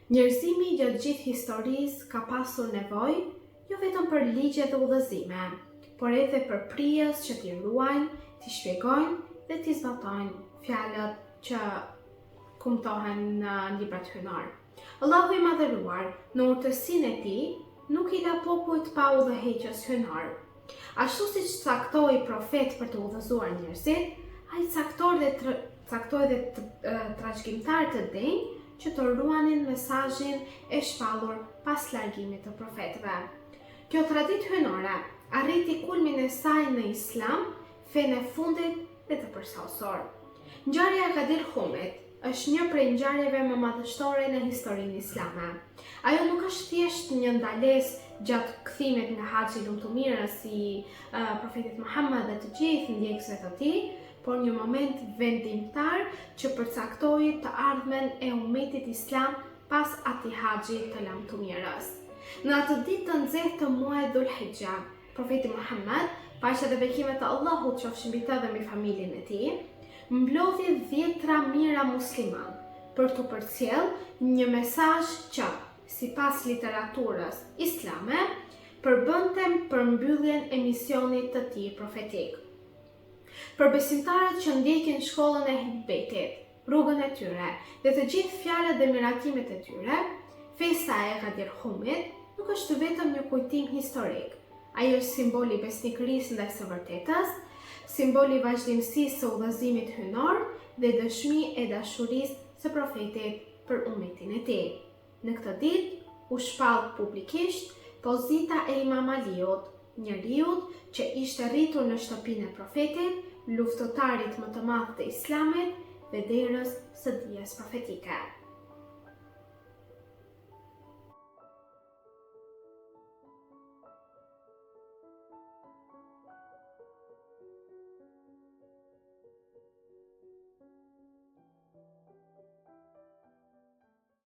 Njerëzimi gjatë gjithë historisë ka pasur nevojë jo vetëm për ligje dhe udhëzime, por edhe për prijës që t'i ruajnë, t'i shpjegojnë dhe t'i zbatojnë fjalët që kumtohen në librat hyjnor. Allahu i madhëruar në urtësinë e tij nuk i la popujt pa udhëheqës hyjnor. Ashtu siç caktoi profet për të udhëzuar njerëzit, ai caktoi dhe trashëgimtar të denj që të ruanin mesazhin e shpallur pas largimit të profetëve. Kjo traditë hyjnore arriti kulmin e saj në Islam, fenë e fundit dhe të përsosur. Ngjarja e Ghadir Humit është një prej ngjarjeve më madhështore në historinë islame. Ajo nuk është thjesht një ndalesë gjatë kthimit nga Haxhi i lumtumirës i profetit Muhammed dhe të gjithë ndjekësve të tij, por një moment vendimtar që përcaktoi të ardhmen e ummetit islam pas atij haxhi të lumtumirës. Në atë ditë të nxehtë të muajit Dhul-Hijja, profeti Muhammed, paqja dhe bekimet e Allahut qofshin mbi të dhe mbi familjen e tij, mblodhi 10 mijëra musliman për të përcjellë një mesazh që, sipas literaturës islame, përbënte përmbylljen e misionit të tij profetik. Për besimtarët që ndjekin shkollën e hibetit, rrugën e tyre dhe të gjithë fjalët dhe miratimet e tyre, festa e Ghadir Humit nuk është vetëm një kujtim historik. Ai është simboli i besnikërisë ndaj së vërtetës, simboli i vazhdimësisë së udhëzimit hyjnor dhe dëshmi e dashurisë së profetit për ummetin e tij. Në këtë ditë u shpall publikisht pozita e Imam Aliut, njeriut që ishte rritur në shtëpinë e profetit, luftëtarit më të madh të Islamit dhe derës së dijes profetike.